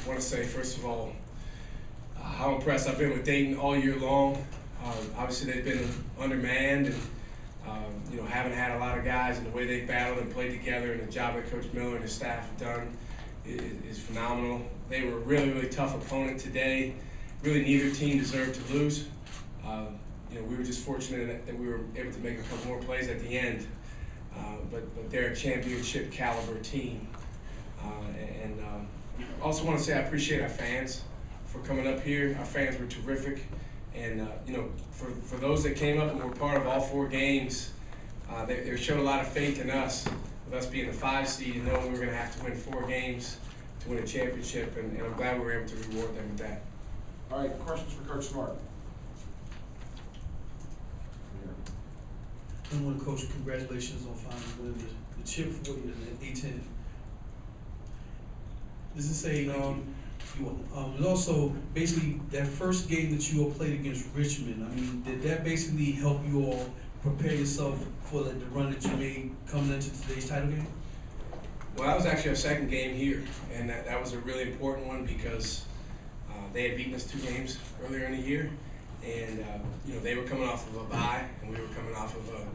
I want to say, first of all, how impressed I've been with Dayton all year long. Obviously, they've been undermanned and haven't had a lot of guys, and the way they've battled and played together and the job that Coach Miller and his staff have done is phenomenal. They were a really, really tough opponent today. Really, neither team deserved to lose. We were just fortunate that we were able to make a couple more plays at the end. But they're a championship caliber team. Also want to say I appreciate our fans for coming up here. Our fans were terrific. And for those that came up and were part of all 4 games, they showed a lot of faith in us, with us being the 5 seed and knowing we were going to have to win 4 games to win a championship, and I'm glad we were able to reward them with that. All right, questions for Coach Smart? Number one, Coach, congratulations on finally winning the chip for you in the A-10. Does it say, and also, basically, that first game that you all played against Richmond, I mean, did that basically help you all prepare yourself for the run that you made coming into today's title game? Well, that was actually our second game here, and that was a really important one because they had beaten us 2 games earlier in the year, and they were coming off of a bye, and we were coming off of a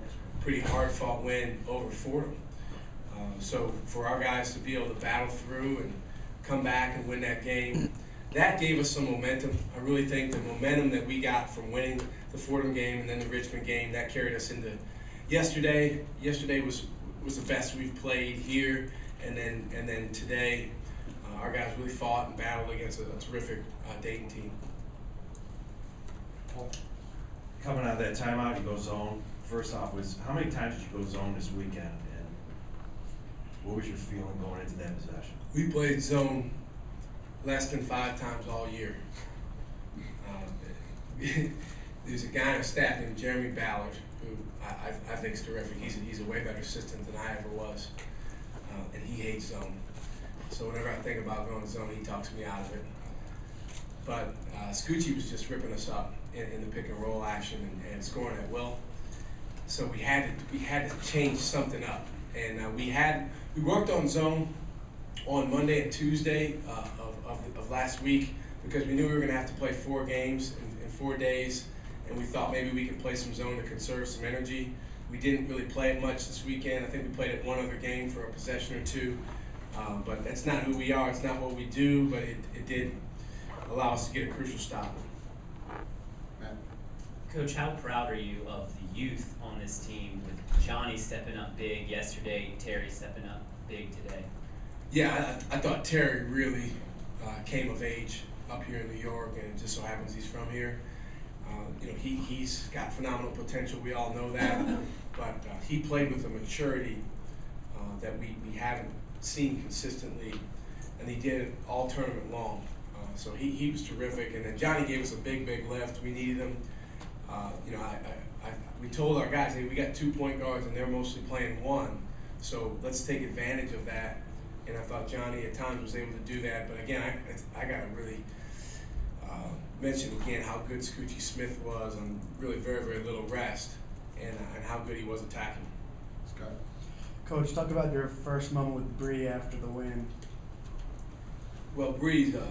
pretty hard-fought win over Fordham. So for our guys to be able to battle through and come back and win that game, that gave us some momentum. I really think the momentum that we got from winning the Fordham game and then the Richmond game, that carried us into yesterday. Yesterday was the best we've played here, and then today, our guys really fought and battled against a terrific Dayton team. Coming out of that timeout, you go zone. First off, how many times did you go zone this weekend, and what was your feeling going into that possession? We played zone less than 5 times all year. There's a guy on our staff named Jeremy Ballard, who I think is terrific. He's a way better assistant than I ever was, and he hates zone. So whenever I think about going zone, he talks me out of it. But Scoochie was just ripping us up in the pick and roll action and scoring at will. So we had to change something up, and we worked on zone on Monday and Tuesday of last week because we knew we were going to have to play 4 games in 4 days, and we thought maybe we could play some zone to conserve some energy. We didn't really play it much this weekend. I think we played it 1 other game for a possession or 2, but that's not who we are. It's not what we do, but it did allow us to get a crucial stop. Coach, how proud are you of the youth on this team, with Johnny stepping up big yesterday, Terry stepping up big today? Yeah, I thought Terry really came of age up here in New York, and it just so happens he's from here. He's got phenomenal potential. We all know that, but he played with a maturity that we haven't seen consistently, and he did it all tournament long. So he was terrific, and then Johnny gave us a big lift. We needed him. We told our guys, hey, we got 2 point guards, and they're mostly playing 1, so let's take advantage of that. And I thought Johnny at times was able to do that. But again, I got to really mention again how good Scoochie Smith was on really very little rest, and how good he was attacking. Scott. Coach, talk about your first moment with Bree after the win. Well, Bree's a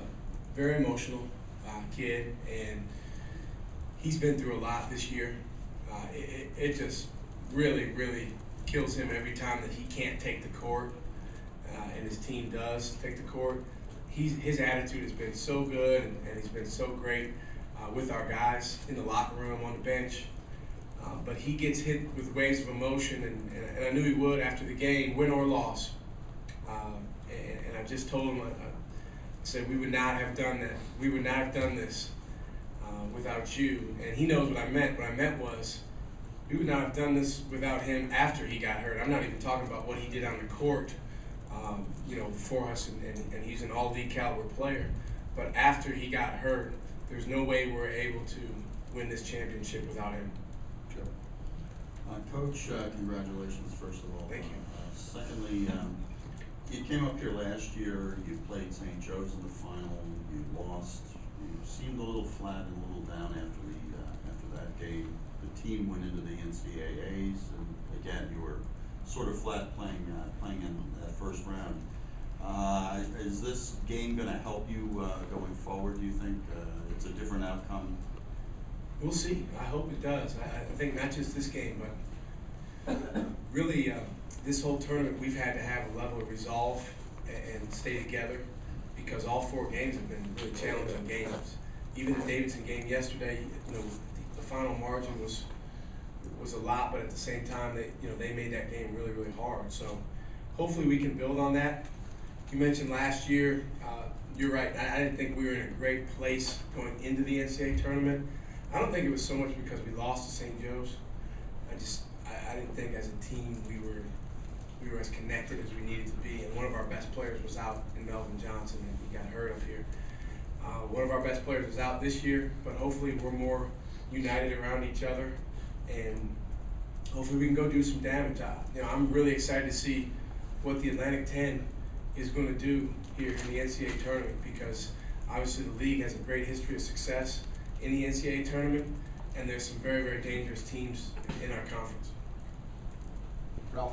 very emotional kid, and he's been through a lot this year. It just really kills him every time that he can't take the court, and his team does take the court. His attitude has been so good, and he's been so great with our guys in the locker room, on the bench. But he gets hit with waves of emotion, and I knew he would after the game, win or loss. And I just told him, I said, we would not have done that. We would not have done this without you. And he knows what I meant. What I meant was, we would not have done this without him after he got hurt. I'm not even talking about what he did on the court, for us, and he's an all-league caliber player. But after he got hurt, there's no way we're able to win this championship without him. Sure. Coach, congratulations, first of all. Thank you. Secondly, you came up here last year, you played St. Joe's in the final, you lost, you seemed a little flat and a little down after that game. The team went into the NCAAs, and again, you were sort of flat playing in that first round. Is this game gonna help you going forward, do you think? It's a different outcome? We'll see. I hope it does. I think not just this game, but really this whole tournament we've had to have a level of resolve and stay together, because all 4 games have been really challenging games. Even the Davidson game yesterday, you know, the final margin was a lot, but at the same time, they made that game really, really hard. So hopefully we can build on that. You mentioned last year. You're right. I didn't think we were in a great place going into the NCAA tournament. I don't think it was so much because we lost to St. Joe's. I didn't think as a team we were as connected as we needed to be. And one of our best players was out in Melvin Johnson, and he got hurt up here. One of our best players is out this year, but hopefully we're more united around each other, and hopefully we can go do some damage. I'm really excited to see what the Atlantic 10 is going to do here in the NCAA tournament, because obviously the league has a great history of success in the NCAA tournament, and there's some very, very dangerous teams in our conference. Ralph?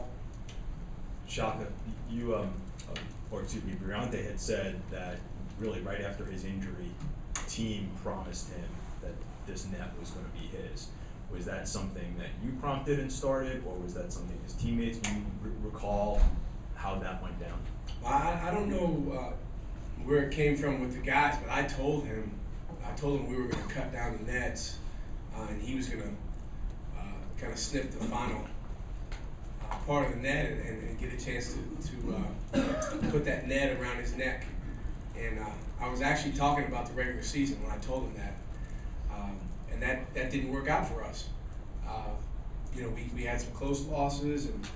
Shaka, you, or excuse me, Briante had said that really right after his injury, the team promised him that this net was going to be his. Was that something that you prompted and started, or was that something his teammates? Do you recall how that went down? I don't know where it came from with the guys, but I told him we were going to cut down the nets, and he was going to kind of snip the final part of the net and get a chance to put that net around his neck. And I was actually talking about the regular season when I told him that, and that didn't work out for us. We had some close losses, and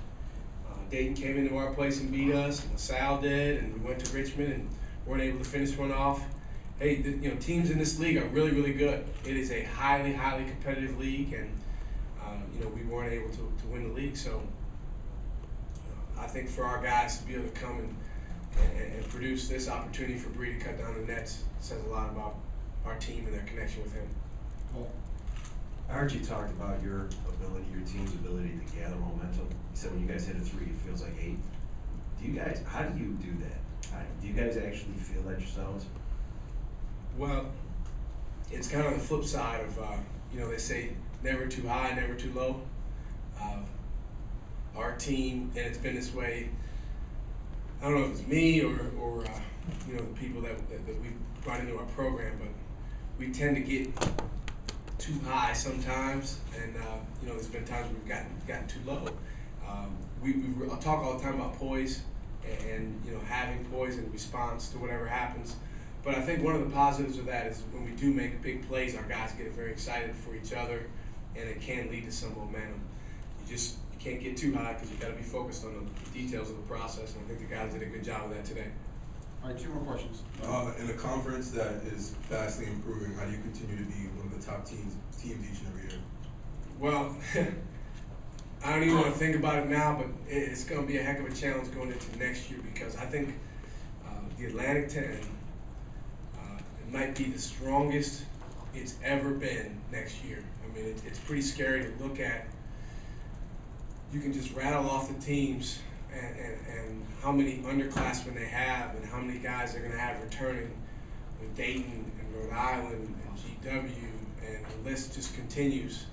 Dayton came into our place and beat us, and LaSalle did, and we went to Richmond and weren't able to finish one off. Hey, teams in this league are really, really good. It is a highly, highly competitive league, and we weren't able to win the league. So I think for our guys to be able to come and produce this opportunity for Bree to cut down the nets says a lot about our team and their connection with him. Paul? I heard you talked about your team's ability to gather momentum. You said when you guys hit a 3, it feels like 8. How do you do that? Do you guys actually feel that yourselves? Well, it's kind of the flip side of, they say never too high, never too low. Our team, and it's been this way, I don't know if it's me or the people that we've brought into our program, but we tend to get too high sometimes, and there's been times we've gotten too low. We talk all the time about poise and having poise in response to whatever happens. But I think one of the positives of that is when we do make big plays, our guys get very excited for each other, and it can lead to some momentum. You can't get too high because you got to be focused on the details of the process, and I think the guys did a good job of that today. All right, 2 more questions. In a conference that is vastly improving, how do you continue to be one of the top teams each and every year? Well, I don't even want to think about it now, but it's going to be a heck of a challenge going into next year, because I think the Atlantic 10 it might be the strongest it's ever been next year. I mean, it's pretty scary to look at. You can just rattle off the teams and how many underclassmen they have and how many guys they're going to have returning with Dayton and Rhode Island and GW, and the list just continues.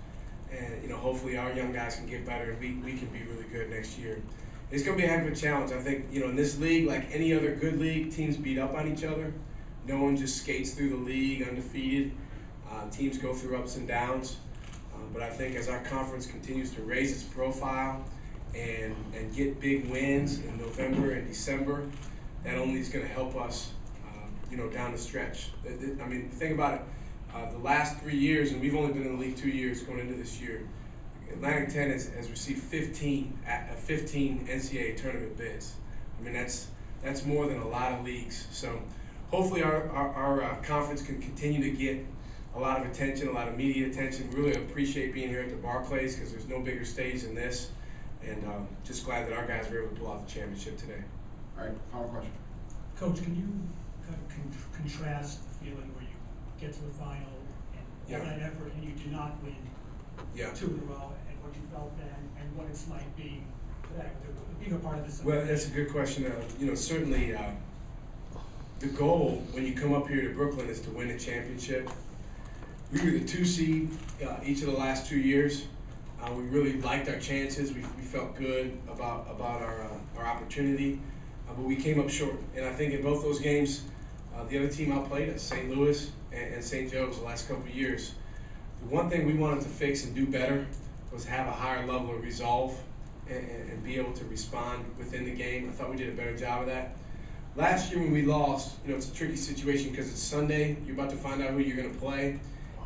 And hopefully our young guys can get better, and we can be really good next year. It's going to be a heck of a challenge. I think in this league, like any other good league, teams beat up on each other. No one just skates through the league undefeated. Teams go through ups and downs. But I think as our conference continues to raise its profile and get big wins in November and December, that only is going to help us, down the stretch. I mean, think about it. The last 3 years, and we've only been in the league 2 years going into this year, Atlantic 10 has received 15 NCAA tournament bids. I mean, that's more than a lot of leagues. So hopefully our conference can continue to get a lot of attention, a lot of media attention. Really appreciate being here at the Barclays, because there's no bigger stage than this. And just glad that our guys were able to pull out the championship today. All right, final question. Coach, can you kind of contrast the feeling where you get to the final and all that effort and you do not win 2 in a row, and what you felt then and what it's like being today, being a part of this? Well, that's a good question. Certainly the goal when you come up here to Brooklyn is to win a championship. We were the 2 seed each of the last 2 years. We really liked our chances. We felt good about our opportunity, but we came up short. And I think in both those games, the other team outplayed us, St. Louis and St. Joe's the last couple of years. The one thing we wanted to fix and do better was have a higher level of resolve and be able to respond within the game. I thought we did a better job of that. Last year when we lost, it's a tricky situation because it's Sunday. You're about to find out who you're going to play.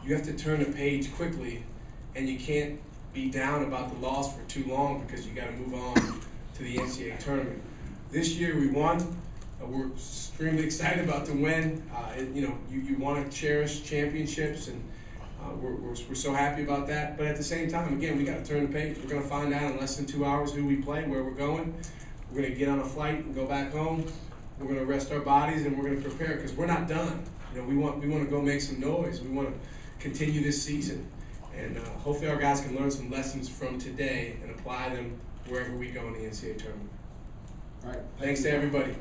You have to turn the page quickly, and you can't be down about the loss for too long because you got to move on to the NCAA tournament. This year we won. We're extremely excited about the win. You want to cherish championships, and we're so happy about that. But at the same time, again, we got to turn the page. We're going to find out in less than 2 hours who we play, where we're going. We're going to get on a flight and go back home. We're going to rest our bodies, and we're going to prepare because we're not done. We want to go make some noise. We want to continue this season, and hopefully our guys can learn some lessons from today and apply them wherever we go in the NCAA tournament. All right. Thanks to everybody.